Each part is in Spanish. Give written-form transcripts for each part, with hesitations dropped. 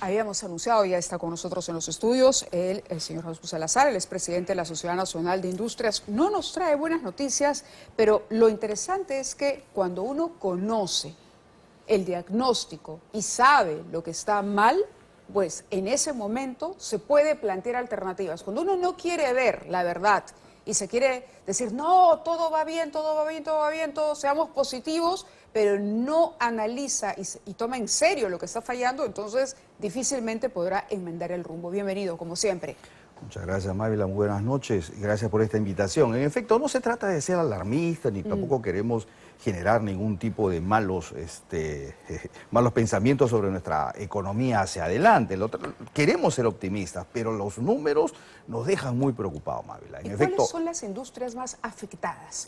Habíamos anunciado, ya está con nosotros en los estudios, el señor Jesús Salazar, el expresidente de la Sociedad Nacional de Industrias. No nos trae buenas noticias, pero lo interesante es que cuando uno conoce el diagnóstico y sabe lo que está mal, pues en ese momento se puede plantear alternativas. Cuando uno no quiere ver la verdad y se quiere decir, no, todo va bien, todo va bien, todo va bien, todos seamos positivos, pero no analiza y toma en serio lo que está fallando, entonces difícilmente podrá enmendar el rumbo. Bienvenido, como siempre. Muchas gracias, Mávila. Muy buenas noches. Gracias por esta invitación. En efecto, no se trata de ser alarmistas, ni tampoco queremos generar ningún tipo de malos pensamientos sobre nuestra economía hacia adelante. Queremos ser optimistas, pero los números nos dejan muy preocupados, Mávila. ¿Y cuáles son las industrias más afectadas?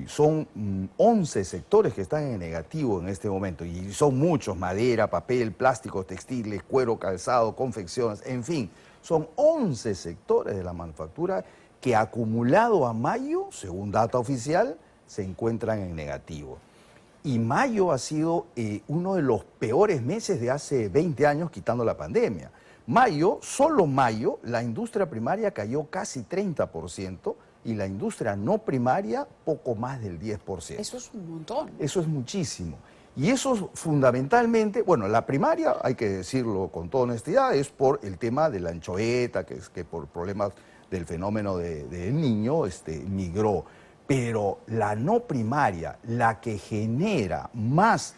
Son 11 sectores que están en negativo en este momento, y son muchos: madera, papel, plásticos, textiles, cuero, calzado, confecciones, en fin. Son 11 sectores de la manufactura que acumulado a mayo, según data oficial, se encuentran en negativo. Y mayo ha sido uno de los peores meses de hace 20 años, quitando la pandemia. Mayo, solo mayo, la industria primaria cayó casi 30% y la industria no primaria poco más del 10%. Eso es un montón. Eso es muchísimo. Y eso fundamentalmente, bueno, la primaria, hay que decirlo con toda honestidad, es por el tema de la anchoveta, que por problemas del fenómeno del Niño migró. Pero la no primaria, la que genera más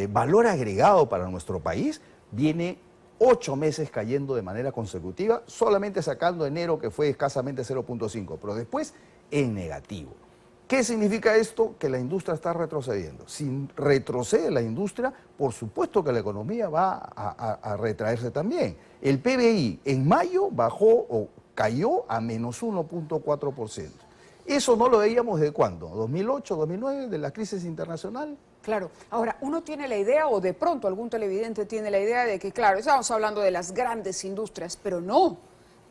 valor agregado para nuestro país, viene 8 meses cayendo de manera consecutiva, solamente sacando enero, que fue escasamente 0.5, pero después en negativo. ¿Qué significa esto? Que la industria está retrocediendo. Si retrocede la industria, por supuesto que la economía va a retraerse también. El PBI en mayo bajó o cayó a menos 1.4%. Eso no lo veíamos ¿de cuándo? ¿2008, 2009, de la crisis internacional? Claro. Ahora, uno tiene la idea, o de pronto algún televidente tiene la idea de que, claro, estamos hablando de las grandes industrias, pero no.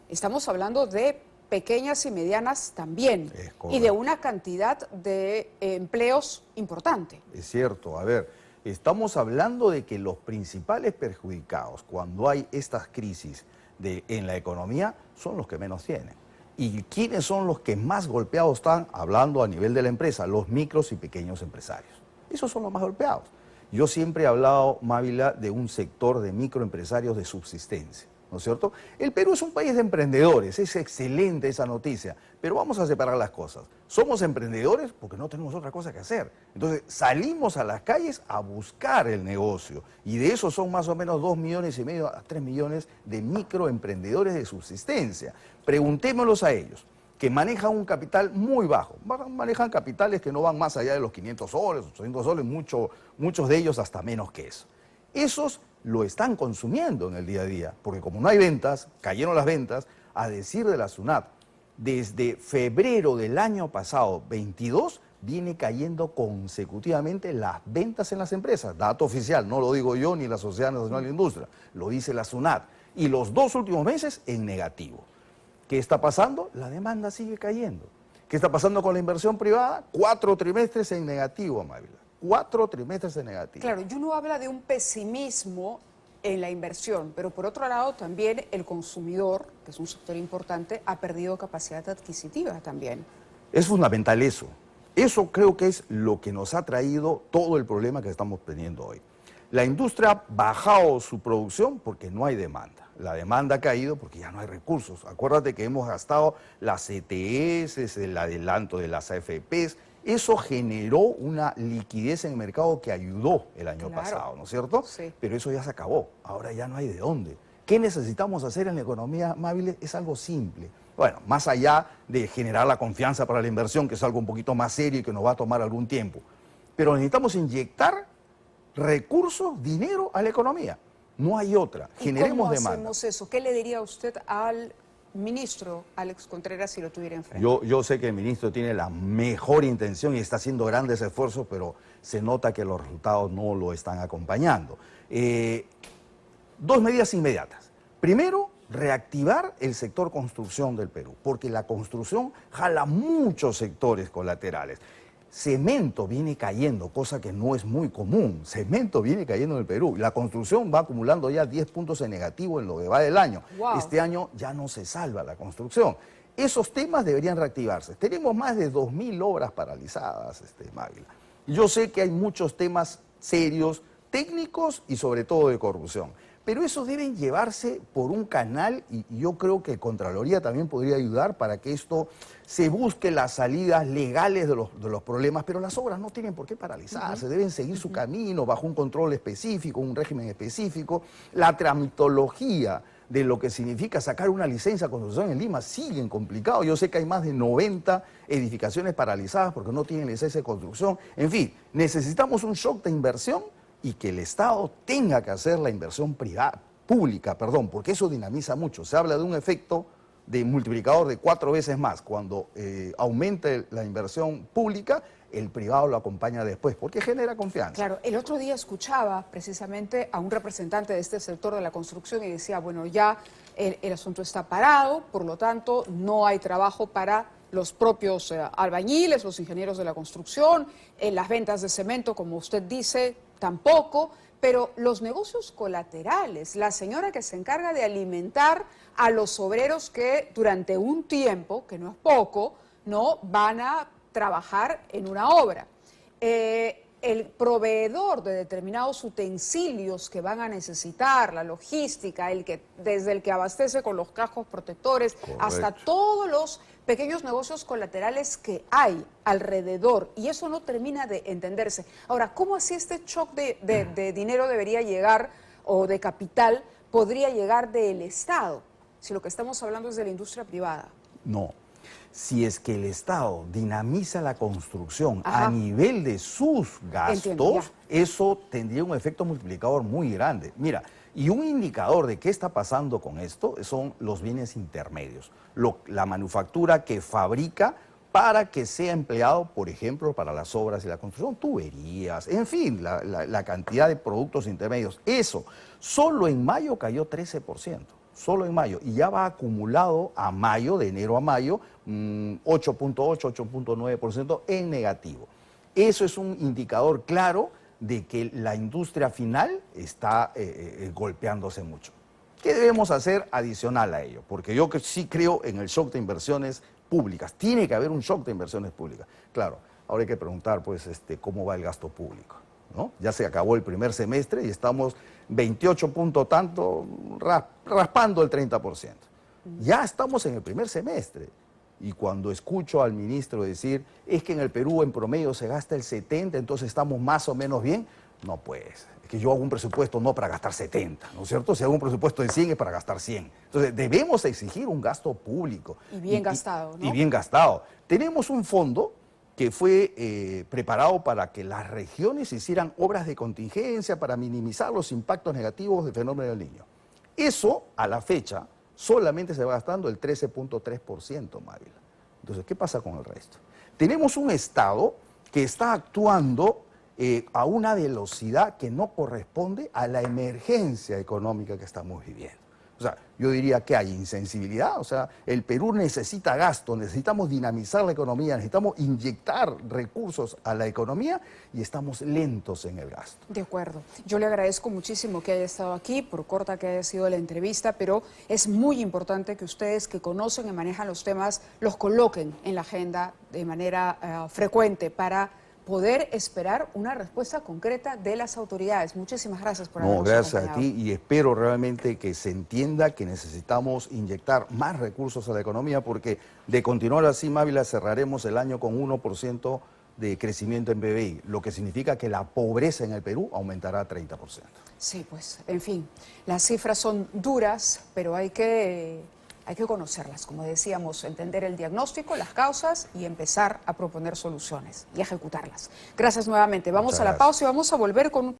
Estamos hablando de pequeñas y medianas también, y de una cantidad de empleos importante. Es cierto, a ver, estamos hablando de que los principales perjudicados cuando hay estas crisis en la economía son los que menos tienen. ¿Y quiénes son los que más golpeados están? Hablando a nivel de la empresa, los micros y pequeños empresarios. Esos son los más golpeados. Yo siempre he hablado, Mávila, de un sector de microempresarios de subsistencia, ¿no es cierto? El Perú es un país de emprendedores, es excelente esa noticia, pero vamos a separar las cosas. Somos emprendedores porque no tenemos otra cosa que hacer. Entonces salimos a las calles a buscar el negocio, y de esos son más o menos 2,5 millones a 3 millones de microemprendedores de subsistencia. Preguntémoslos a ellos, que manejan un capital muy bajo, manejan capitales que no van más allá de los 500 soles, 800 soles, muchos de ellos hasta menos que eso. Esos lo están consumiendo en el día a día, porque como no hay ventas, cayeron las ventas. A decir de la SUNAT, desde febrero del año pasado, 22, viene cayendo consecutivamente las ventas en las empresas. Dato oficial, no lo digo yo ni la Sociedad Nacional de Industria, lo dice la SUNAT. Y los 2 últimos meses en negativo. ¿Qué está pasando? La demanda sigue cayendo. ¿Qué está pasando con la inversión privada? 4 trimestres en negativo, Mávila. 4 trimestres en negativo. Claro, y uno habla de un pesimismo en la inversión, pero por otro lado también el consumidor, que es un sector importante, ha perdido capacidad adquisitiva también. Es fundamental eso. Eso creo que es lo que nos ha traído todo el problema que estamos teniendo hoy. La industria ha bajado su producción porque no hay demanda. La demanda ha caído porque ya no hay recursos. Acuérdate que hemos gastado las ETS, el adelanto de las AFPs. Eso generó una liquidez en el mercado que ayudó el año pasado, ¿no es cierto? Sí. Pero eso ya se acabó. Ahora ya no hay de dónde. ¿Qué necesitamos hacer en la economía, Mávila? Es algo simple. Bueno, más allá de generar la confianza para la inversión, que es algo un poquito más serio y que nos va a tomar algún tiempo. Pero necesitamos inyectar recursos, dinero a la economía. No hay otra. Generemos demanda. ¿Cómo hacemos eso? ¿Qué le diría usted al ministro Alex Contreras si lo tuviera enfrente? Yo sé que el ministro tiene la mejor intención y está haciendo grandes esfuerzos, pero se nota que los resultados no lo están acompañando. 2 medidas inmediatas. Primero, reactivar el sector construcción del Perú, porque la construcción jala muchos sectores colaterales. Cemento viene cayendo, cosa que no es muy común. Cemento viene cayendo en el Perú. La construcción va acumulando ya 10 puntos en negativo en lo que va del año. Wow. Este año ya no se salva la construcción. Esos temas deberían reactivarse. Tenemos más de 2.000 obras paralizadas, Mávila. Y yo sé que hay muchos temas serios, técnicos y sobre todo de corrupción. Pero eso deben llevarse por un canal y yo creo que Contraloría también podría ayudar para que esto se busque las salidas legales de los problemas, pero las obras no tienen por qué paralizarse, deben seguir su camino bajo un control específico, un régimen específico. La tramitología de lo que significa sacar una licencia de construcción en Lima siguen complicado. Yo sé que hay más de 90 edificaciones paralizadas porque no tienen licencia de construcción. En fin, necesitamos un shock de inversión y que el Estado tenga que hacer la inversión pública, porque eso dinamiza mucho. Se habla de un efecto de multiplicador de 4 veces más. Cuando aumente la inversión pública, el privado lo acompaña después, porque genera confianza. Claro, el otro día escuchaba precisamente a un representante de este sector de la construcción y decía, bueno, ya el asunto está parado, por lo tanto no hay trabajo para los propios albañiles, los ingenieros de la construcción, las ventas de cemento, como usted dice, tampoco, pero los negocios colaterales, la señora que se encarga de alimentar a los obreros que durante un tiempo, que no es poco, no van a trabajar en una obra. El proveedor de determinados utensilios que van a necesitar, la logística, desde el que abastece con los cascos protectores, correcto, hasta todos los pequeños negocios colaterales que hay alrededor, y eso no termina de entenderse. Ahora, ¿cómo así este shock de dinero debería llegar, o de capital, podría llegar del Estado, si lo que estamos hablando es de la industria privada? No. Si es que el Estado dinamiza la construcción Ajá, a nivel de sus gastos, entiendo, eso tendría un efecto multiplicador muy grande. Mira, y un indicador de qué está pasando con esto son los bienes intermedios, la manufactura que fabrica para que sea empleado, por ejemplo, para las obras y la construcción, tuberías, en fin, la cantidad de productos intermedios. Eso, solo en mayo cayó 13%. Solo en mayo, y ya va acumulado a mayo, de enero a mayo, 8.8, 8.9% en negativo. Eso es un indicador claro de que la industria final está golpeándose mucho. ¿Qué debemos hacer adicional a ello? Porque yo sí creo en el shock de inversiones públicas. Tiene que haber un shock de inversiones públicas. Claro, ahora hay que preguntar, pues, cómo va el gasto público, ¿no? Ya se acabó el primer semestre y estamos 28 punto tanto, raspando el 30%. Ya estamos en el primer semestre. Y cuando escucho al ministro decir, es que en el Perú en promedio se gasta el 70, entonces estamos más o menos bien, no pues. Es que yo hago un presupuesto no para gastar 70, ¿no es cierto? Si hago un presupuesto de 100 es para gastar 100. Entonces debemos exigir un gasto público. Y bien gastado, ¿no? Y bien gastado. Tenemos un fondo que fue preparado para que las regiones hicieran obras de contingencia para minimizar los impactos negativos del fenómeno del Niño. Eso, a la fecha, solamente se va gastando el 13.3%, Mávila. Entonces, ¿qué pasa con el resto? Tenemos un Estado que está actuando a una velocidad que no corresponde a la emergencia económica que estamos viviendo. O sea, yo diría que hay insensibilidad, o sea, el Perú necesita gasto, necesitamos dinamizar la economía, necesitamos inyectar recursos a la economía y estamos lentos en el gasto. De acuerdo. Yo le agradezco muchísimo que haya estado aquí, por corta que haya sido la entrevista, pero es muy importante que ustedes que conocen y manejan los temas los coloquen en la agenda de manera frecuente para poder esperar una respuesta concreta de las autoridades. Muchísimas gracias por habernos gracias acompañado. a ti y espero realmente que se entienda que necesitamos inyectar más recursos a la economía porque de continuar así, Mávila, cerraremos el año con 1% de crecimiento en PBI, lo que significa que la pobreza en el Perú aumentará a 30%. Sí, pues, en fin, las cifras son duras, pero hay que conocerlas, como decíamos, entender el diagnóstico, las causas y empezar a proponer soluciones y ejecutarlas. Gracias nuevamente. Vamos a la pausa y vamos a volver con